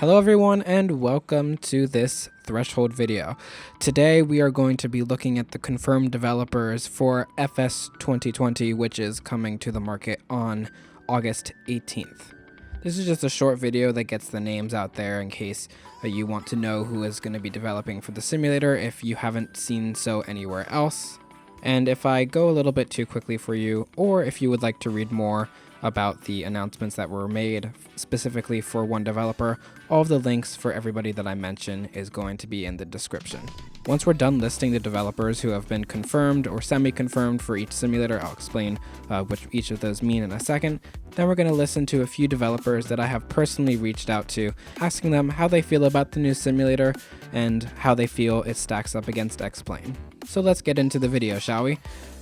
Hello everyone and welcome to this Threshold video. Today we are going to be looking at the confirmed developers for FS2020, which is coming to the market on August 18th. This is just a short video that gets the names out there in case you want to know who is going to be developing for the simulator if you haven't seen so anywhere else. And if I go a little bit too quickly for you, or if you would like to read more about the announcements that were made specifically for one developer, all of the links for everybody that I mention is going to be in the description. Once we're done listing the developers who have been confirmed or semi-confirmed for each simulator, I'll explain what each of those mean in a second. Then we're going to listen to a few developers that I have personally reached out to, asking them how they feel about the new simulator and how they feel it stacks up against X-Plane. So let's get into the video, shall we?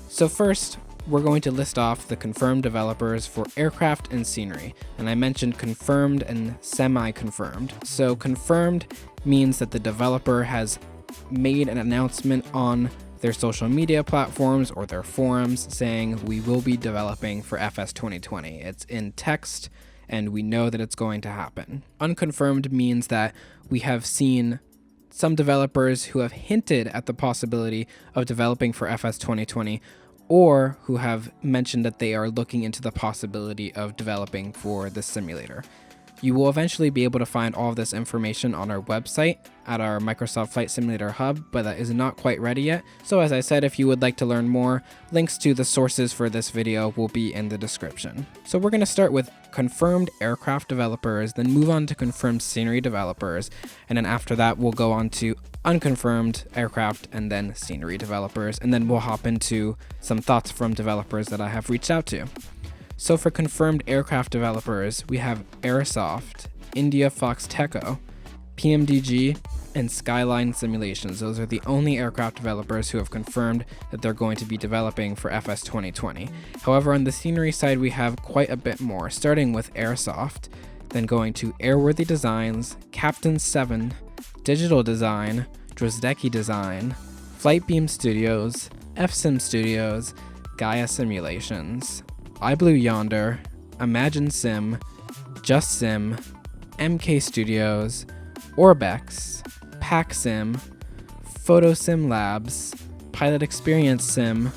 So first, we're going to list off the confirmed developers for aircraft and scenery. And I mentioned confirmed and semi-confirmed. So confirmed means that the developer has made an announcement on their social media platforms or their forums saying we will be developing for FS2020. It's in text and we know that it's going to happen. Unconfirmed means that we have seen some developers who have hinted at the possibility of developing for FS2020 or who have mentioned that they are looking into the possibility of developing for the simulator. You will eventually be able to find all of this information on our website at our Microsoft Flight Simulator Hub, but that is not quite ready yet. So as I said, if you would like to learn more, links to the sources for this video will be in the description. So we're going to start with confirmed aircraft developers, then move on to confirmed scenery developers, and then after that we'll go on to unconfirmed aircraft and then scenery developers, and then we'll hop into some thoughts from developers that I have reached out to. So for confirmed aircraft developers, we have Airsoft, India Foxteco, PMDG, and Skyline Simulations. Those are the only aircraft developers who have confirmed that they're going to be developing for FS2020. However, on the scenery side, we have quite a bit more, starting with Airsoft, then going to Airworthy Designs, Captain 7, Digital Design, Drozdecki Design, Flightbeam Studios, FSim Studios, Gaia Simulations, iBlue Yonder, Imagine Sim, Just Sim, MK Studios, Orbex, PackSim, PhotoSim Labs, Pilot Experience Sim,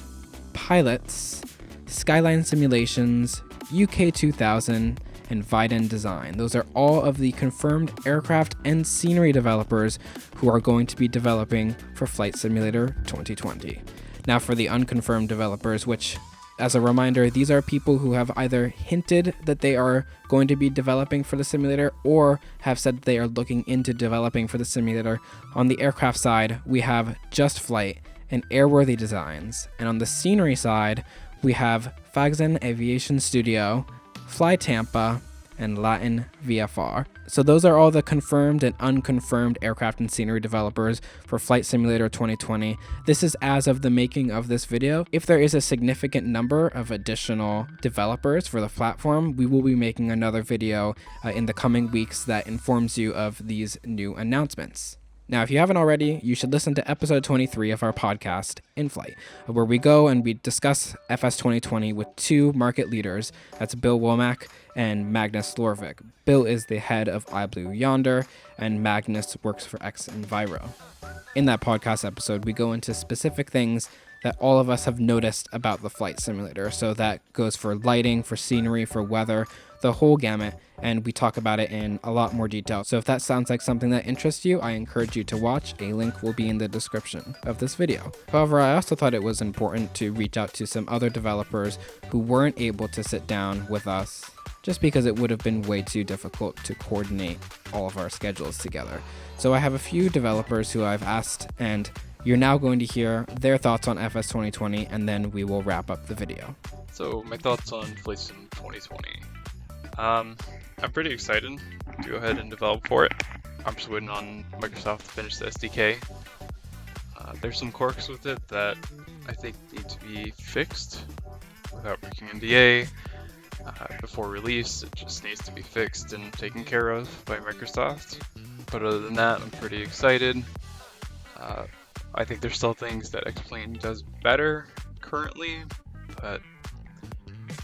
Pilots, Skyline Simulations, UK 2000, and Viden Design. Those are all of the confirmed aircraft and scenery developers who are going to be developing for Flight Simulator 2020. Now for the unconfirmed developers, which, as a reminder, these are people who have either hinted that they are going to be developing for the simulator or have said they are looking into developing for the simulator. On the aircraft side, we have Just Flight and Airworthy Designs. And on the scenery side, we have Fagzen Aviation Studio, Fly Tampa, and Latin VFR. So those are all the confirmed and unconfirmed aircraft and scenery developers for Flight Simulator 2020. This is as of the making of this video. If there is a significant number of additional developers for the platform, we will be making another video in the coming weeks that informs you of these new announcements. Now, if you haven't already, you should listen to episode 23 of our podcast, In Flight, where we go and we discuss FS 2020 with two market leaders. That's Bill Womack and Magnus Lorvik. Bill is the head of iBlue Yonder, and Magnus works for X Enviro. In that podcast episode, we go into specific things that all of us have noticed about the flight simulator. So that goes for lighting, for scenery, for weather, the whole gamut, and we talk about it in a lot more detail. So if that sounds like something that interests you, I encourage you to watch. A link will be in the description of this video. However, I also thought it was important to reach out to some other developers who weren't able to sit down with us, just because it would have been way too difficult to coordinate all of our schedules together. So I have a few developers who I've asked, and you're now going to hear their thoughts on FS 2020, and then we will wrap up the video. So my thoughts on Flight Sim 2020. I'm pretty excited to go ahead and develop for it. I'm just waiting on Microsoft to finish the SDK. There's some quirks with it that I think need to be fixed without breaking NDA. Before release, it just needs to be fixed and taken care of by Microsoft. But other than that, I'm pretty excited. I think there's still things that X-Plane does better currently, but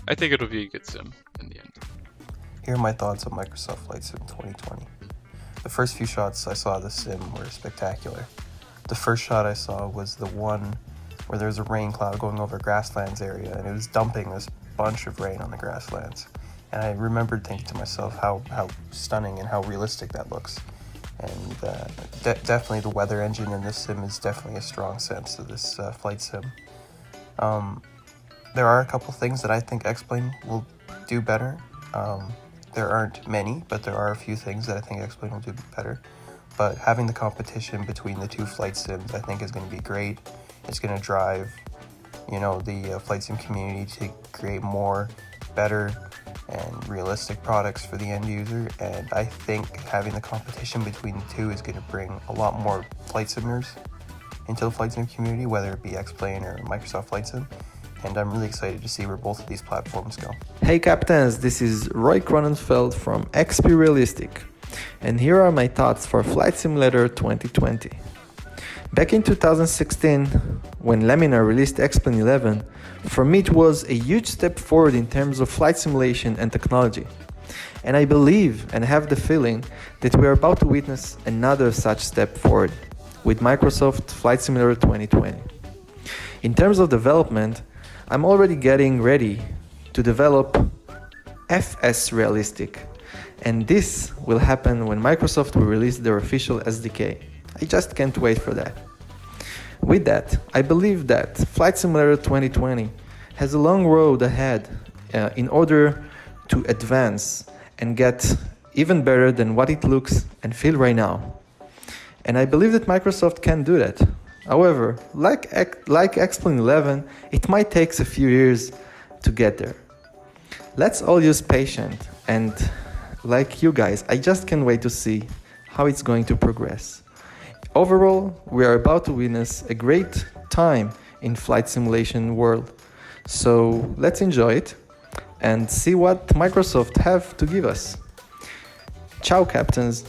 I think it'll be a good sim in the end. Here are my thoughts on Microsoft Flight Sim 2020. The first few shots I saw of the sim were spectacular. The first shot I saw was the one where there was a rain cloud going over a grasslands area, and it was dumping this bunch of rain on the grasslands. And I remembered thinking to myself how stunning and how realistic that looks. And definitely the weather engine in this sim is definitely a strong sense of this flight sim. There are a couple things that I think X-Plane will do better. There aren't many, but there are a few things that I think X-Plane will do better. But having the competition between the two flight sims, I think, is going to be great. It's going to drive, the flight sim community to create more, better, and realistic products for the end user. And I think having the competition between the two is going to bring a lot more flight simmers into the flight sim community, whether it be X-Plane or Microsoft Flight Sim. And I'm really excited to see where both of these platforms go. Hey Captains, this is Roy Cronenfeld from XP Realistic, and here are my thoughts for Flight Simulator 2020. Back in 2016, when Laminar released X-Plane 11, for me it was a huge step forward in terms of flight simulation and technology. And I believe and have the feeling that we are about to witness another such step forward with Microsoft Flight Simulator 2020. In terms of development, I'm already getting ready to develop FS Realistic, and this will happen when Microsoft will release their official SDK. I just can't wait for that. With that, I believe that Flight Simulator 2020 has a long road ahead in order to advance and get even better than what it looks and feels right now. And I believe that Microsoft can do that. However, like X-Plane 11, it might take a few years to get there. Let's all use patience, and like you guys, I just can't wait to see how it's going to progress. Overall, we are about to witness a great time in flight simulation world. So let's enjoy it and see what Microsoft have to give us. Ciao, Captains.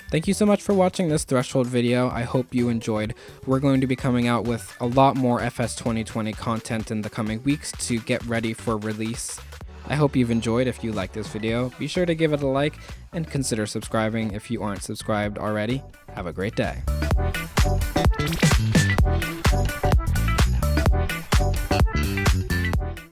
Thank you so much for watching this Threshold video. I hope you enjoyed. We're going to be coming out with a lot more FS 2020 content in the coming weeks to get ready for release. I hope you've enjoyed. If you like this video, be sure to give it a like and consider subscribing if you aren't subscribed already. Have a great day.